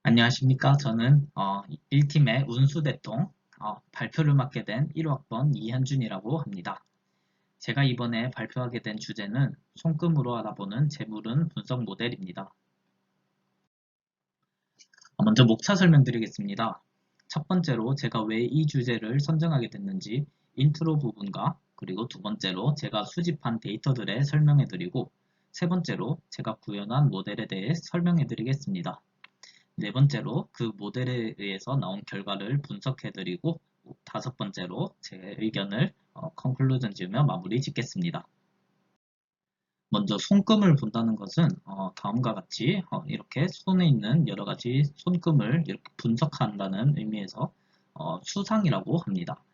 안녕하십니까. 저는 1팀의 운수대통 발표를 맡게 된 1학번 이현준이라고 합니다. 제가 이번에 발표하게 된 주제는 손금으로 알아보는 재물운 분석 모델입니다. 먼저 목차 설명드리겠습니다. 첫 번째로 제가 왜 이 주제를 선정하게 됐는지 인트로 부분과 그리고 두 번째로 제가 수집한 데이터들에 설명해드리고 세 번째로 제가 구현한 모델에 대해 설명해드리겠습니다. 네 번째로 그 모델에 의해서 나온 결과를 분석해드리고 다섯 번째로 제 의견을 컨클루전 지으며 마무리 짓겠습니다. 먼저 손금을 본다는 것은 다음과 같이 이렇게 손에 있는 여러 가지 손금을 이렇게 분석한다는 의미에서 수상이라고 합니다.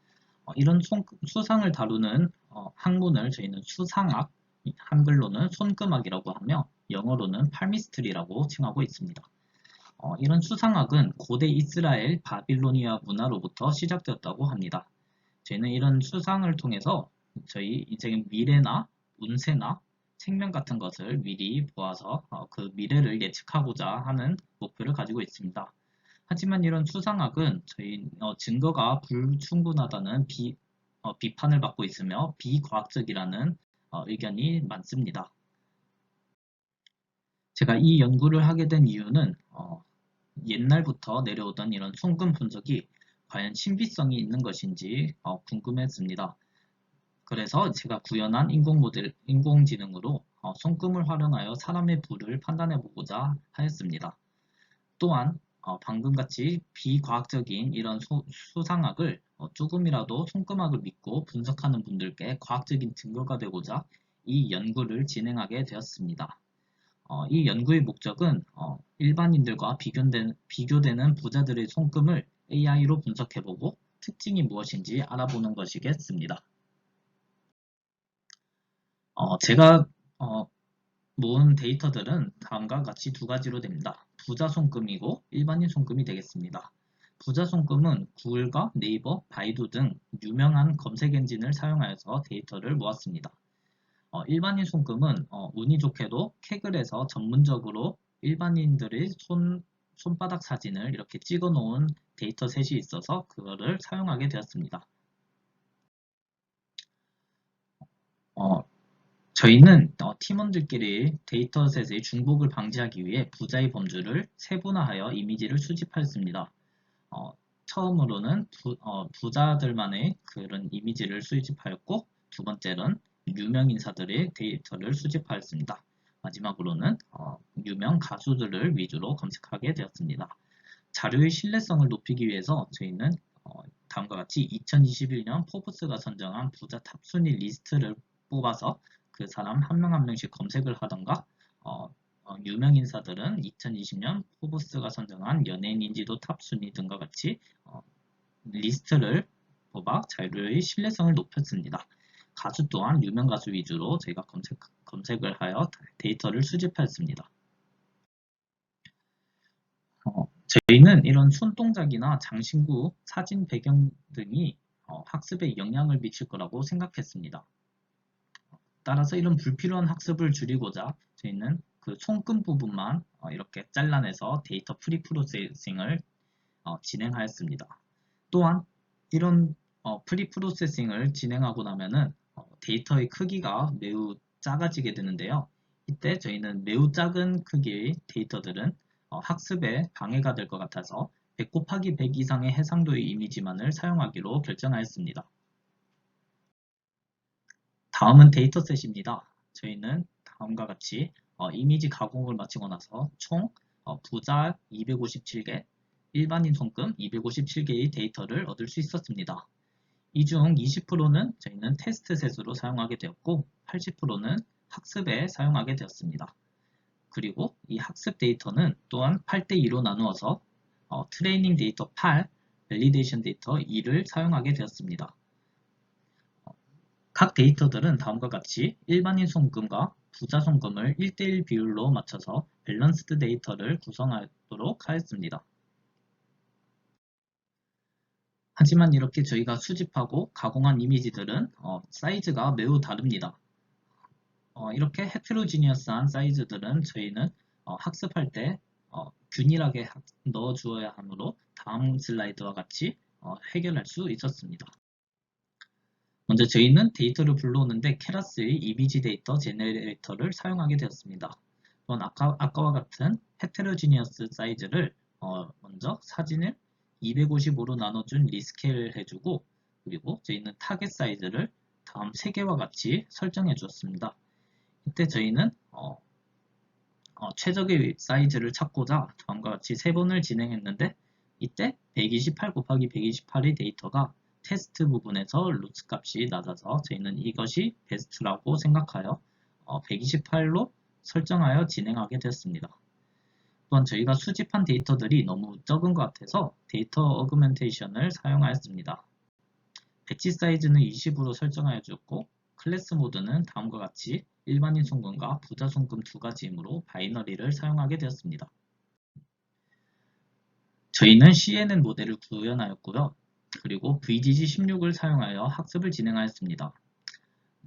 이런 수상을 다루는 학문을 저희는 수상학, 한글로는 손금학이라고 하며 영어로는 팔미스트리라고 称하고 있습니다. 이런 수상학은 고대 이스라엘 바빌로니아 문화로부터 시작되었다고 합니다. 저희는 이런 수상을 통해서 저희 인생의 미래나 운세나 생명 같은 것을 미리 보아서 그 미래를 예측하고자 하는 목표를 가지고 있습니다. 하지만 이런 수상학은 저희 증거가 불충분하다는 비판을 받고 있으며 비과학적이라는 의견이 많습니다. 제가 이 연구를 하게 된 이유는 옛날부터 내려오던 이런 손금 분석이 과연 신비성이 있는 것인지 궁금했습니다. 그래서 제가 구현한 인공지능으로 손금을 활용하여 사람의 부를 판단해 보고자 하였습니다. 또한 방금같이 비과학적인 이런 수상학을 조금이라도 손금학을 믿고 분석하는 분들께 과학적인 증거가 되고자 이 연구를 진행하게 되었습니다. 이 연구의 목적은 일반인들과 비교되는 부자들의 손금을 AI로 분석해보고 특징이 무엇인지 알아보는 것이겠습니다. 제가 모은 데이터들은 다음과 같이 두 가지로 됩니다. 부자 손금이고 일반인 손금이 되겠습니다. 부자 손금은 구글과 네이버, 바이두 등 유명한 검색 엔진을 사용하여서 데이터를 모았습니다. 일반인 손금은 운이 좋게도 캐글에서 전문적으로 일반인들의 손바닥 사진을 이렇게 찍어 놓은 데이터셋이 있어서 그거를 사용하게 되었습니다. 어, 저희는 팀원들끼리 데이터셋의 중복을 방지하기 위해 부자의 범주를 세분화하여 이미지를 수집하였습니다. 처음으로는 부자들만의 그런 이미지를 수집하였고 두 번째는 유명 인사들의 데이터를 수집하였습니다. 마지막으로는 유명 가수들을 위주로 검색하게 되었습니다. 자료의 신뢰성을 높이기 위해서 저희는 다음과 같이 2021년 포브스가 선정한 부자 탑순위 리스트를 뽑아서 그 사람 한 명 한 명씩 검색을 하던가 유명 인사들은 2020년 포브스가 선정한 연예인 인지도 탑순위 등과 같이 리스트를 뽑아 자료의 신뢰성을 높였습니다. 가수 또한 유명 가수 위주로 저희가 검색을 하여 데이터를 수집하였습니다. 저희는 이런 손동작이나 장신구, 사진 배경 등이 학습에 영향을 미칠 거라고 생각했습니다. 따라서 이런 불필요한 학습을 줄이고자 저희는 그 손금 부분만 이렇게 잘라내서 데이터 프리프로세싱을 진행하였습니다. 또한 이런 프리프로세싱을 진행하고 나면은 데이터의 크기가 매우 작아지게 되는데요. 이때 저희는 매우 작은 크기의 데이터들은 학습에 방해가 될 것 같아서 100 곱하기 100 이상의 해상도의 이미지만을 사용하기로 결정하였습니다. 다음은 데이터셋입니다. 저희는 다음과 같이 이미지 가공을 마치고 나서 총 부자 257개, 일반인 손금 257개의 데이터를 얻을 수 있었습니다. 이 중 20%는 저희는 테스트셋으로 사용하게 되었고 80%는 학습에 사용하게 되었습니다. 그리고 이 학습 데이터는 또한 8대2로 나누어서 트레이닝 데이터 8, 밸리데이션 데이터 2를 사용하게 되었습니다. 각 데이터들은 다음과 같이 일반인 손금과 부자 손금을 1대1 비율로 맞춰서 밸런스드 데이터를 구성하도록 하였습니다. 하지만 이렇게 저희가 수집하고 가공한 이미지들은 사이즈가 매우 다릅니다. 이렇게 헤테로지니어스한 사이즈들은 저희는 학습할 때 균일하게 넣어주어야 하므로 다음 슬라이드와 같이 해결할 수 있었습니다. 먼저 저희는 데이터를 불러오는데 케라스의 이미지 데이터 제너레이터를 사용하게 되었습니다. 또한 아까와 같은 헤테로지니어스 사이즈를 먼저 사진을 255로 나눠준 리스케일 해주고, 그리고 저희는 타겟 사이즈를 다음 3개와 같이 설정해 주었습니다. 이때 저희는 최적의 사이즈를 찾고자 다음과 같이 3번을 진행했는데, 이때 128 곱하기 128의 데이터가 테스트 부분에서 루트 값이 낮아서 저희는 이것이 베스트라고 생각하여 128로 설정하여 진행하게 되었습니다. 또한 저희가 수집한 데이터들이 너무 적은 것 같아서 데이터 어그멘테이션을 사용하였습니다. 배치 사이즈는 20으로 설정하여 주었고, 클래스 모드는 다음과 같이 일반인 송금과 부자 송금 두 가지이므로 바이너리를 사용하게 되었습니다. 저희는 CNN 모델을 구현하였고요. 그리고 VGG16을 사용하여 학습을 진행하였습니다.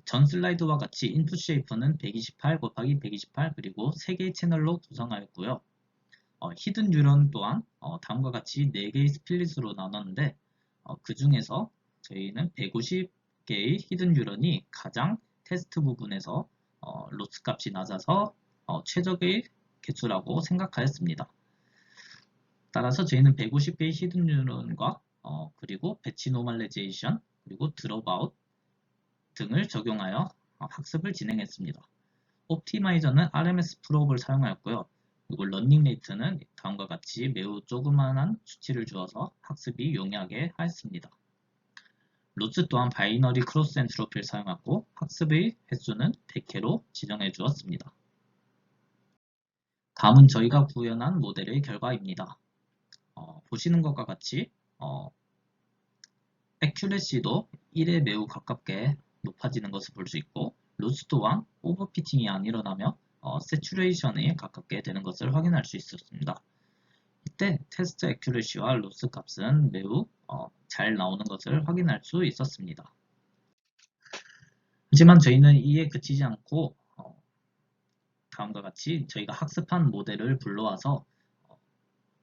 전 슬라이드와 같이 인풋 쉐이프는 128 곱하기 128 그리고 3개의 채널로 구성하였고요. 히든 뉴런 또한 다음과 같이 4개의 스플릿으로 나눴는데 그 중에서 저희는 150개의 히든 뉴런이 가장 테스트 부분에서 로스 값이 낮아서 최적의 개수라고 생각하였습니다. 따라서 저희는 150개의 히든 뉴런과 그리고 배치 노멀레이제이션 그리고 드롭아웃 등을 적용하여 학습을 진행했습니다. 옵티마이저는 RMS 프로브를 사용하였고요. 그리고 러닝 레이트는 다음과 같이 매우 조그마한 수치를 주어서 학습이 용이하게 하였습니다. 루츠 또한 바이너리 크로스 엔트로피를 사용하고 학습의 횟수는 100회로 지정해 주었습니다. 다음은 저희가 구현한 모델의 결과입니다. 보시는 것과 같이 애큐레시도 1에 매우 가깝게 높아지는 것을 볼 수 있고, 루츠 또한 오버피팅이 안 일어나며 세츄레이션에 가깝게 되는 것을 확인할 수 있었습니다. 이때 테스트 애큐레시와 로스 값은 매우 잘 나오는 것을 확인할 수 있었습니다. 하지만 저희는 이에 그치지 않고 다음과 같이 저희가 학습한 모델을 불러와서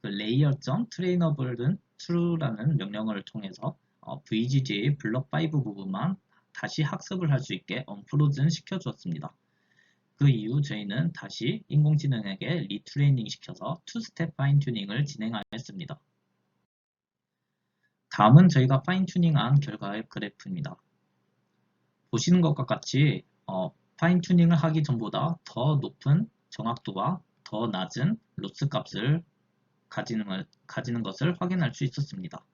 그 layer.trainable은 true라는 명령어를 통해서 VGG의 블럭 5 부분만 다시 학습을 할 수 있게 언프로즌 시켜주었습니다. 그 이후 저희는 다시 인공지능에게 리트레이닝 시켜서 투스텝 파인 튜닝을 진행하였습니다. 다음은 저희가 파인 튜닝한 결과의 그래프입니다. 보시는 것과 같이 파인 튜닝을 하기 전보다 더 높은 정확도와 더 낮은 로스 값을 가지는 것을 확인할 수 있었습니다.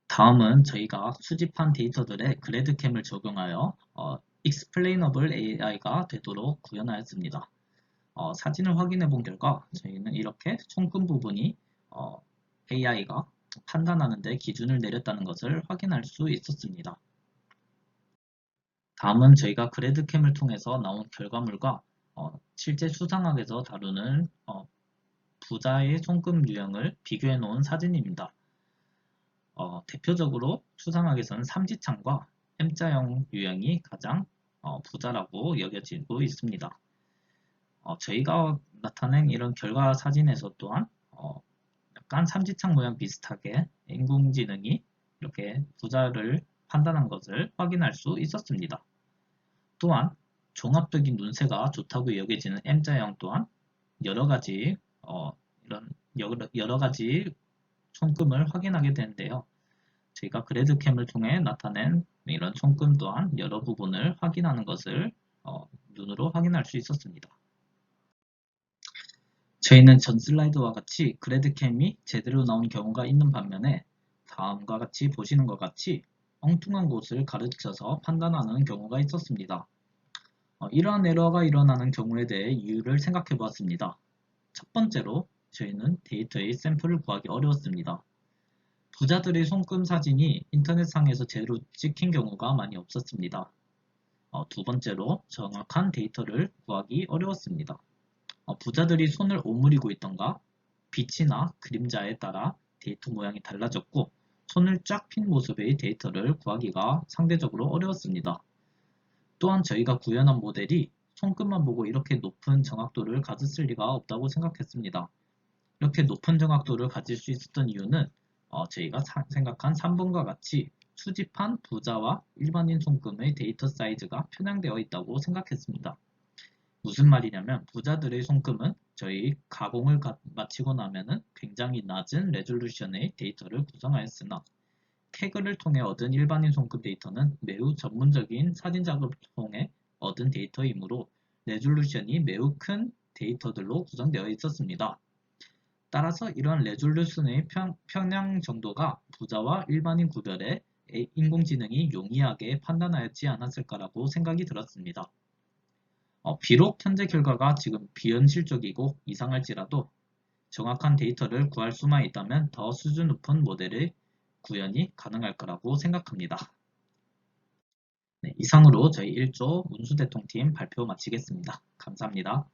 다음은 저희가 수집한 데이터들의 그래드캠을 적용하여 explainable AI가 되도록 구현하였습니다. 사진을 확인해 본 결과 저희는 이렇게 손금 부분이 AI가 판단하는 데 기준을 내렸다는 것을 확인할 수 있었습니다. 다음은 저희가 그래드캠을 통해서 나온 결과물과 실제 수상학에서 다루는 부자의 손금 유형을 비교해 놓은 사진입니다. 대표적으로 수상학에서는 삼지창과 M자형 유형이 가장 부자라고 여겨지고 있습니다. 저희가 나타낸 이런 결과 사진에서 또한 약간 삼지창 모양 비슷하게 인공지능이 이렇게 부자를 판단한 것을 확인할 수 있었습니다. 또한 종합적인 눈새가 좋다고 여겨지는 M자형 또한 여러가지 손금을 확인하게 되는데요. 저희가 그래드캠을 통해 나타낸 이런 손금 또한 여러 부분을 확인하는 것을 눈으로 확인할 수 있었습니다. 저희는 전 슬라이드와 같이 그래드캠이 제대로 나온 경우가 있는 반면에 다음과 같이 보시는 것 같이 엉뚱한 곳을 가르쳐서 판단하는 경우가 있었습니다. 이러한 에러가 일어나는 경우에 대해 이유를 생각해 보았습니다. 첫 번째로 저희는 데이터의 샘플을 구하기 어려웠습니다. 부자들의 손금 사진이 인터넷상에서 제대로 찍힌 경우가 많이 없었습니다. 두 번째로 정확한 데이터를 구하기 어려웠습니다. 부자들이 손을 오므리고 있던가 빛이나 그림자에 따라 데이터 모양이 달라졌고 손을 쫙 핀 모습의 데이터를 구하기가 상대적으로 어려웠습니다. 또한 저희가 구현한 모델이 손끝만 보고 이렇게 높은 정확도를 가졌을 리가 없다고 생각했습니다. 이렇게 높은 정확도를 가질 수 있었던 이유는 저희가 생각한 3번과 같이 수집한 부자와 일반인 손금의 데이터 사이즈가 편향되어 있다고 생각했습니다. 무슨 말이냐면 부자들의 손금은 저희 가공을 마치고 나면은 굉장히 낮은 레졸루션의 데이터를 구성하였으나 캐그를 통해 얻은 일반인 손금 데이터는 매우 전문적인 사진 작업을 통해 얻은 데이터이므로 레졸루션이 매우 큰 데이터들로 구성되어 있었습니다. 따라서 이러한 레졸루션의 편향 정도가 부자와 일반인 구별에 인공지능이 용이하게 판단하였지 않았을까라고 생각이 들었습니다. 비록 현재 결과가 지금 비현실적이고 이상할지라도 정확한 데이터를 구할 수만 있다면 더 수준 높은 모델의 구현이 가능할 거라고 생각합니다. 네, 이상으로 저희 1조 운수대통팀 발표 마치겠습니다. 감사합니다.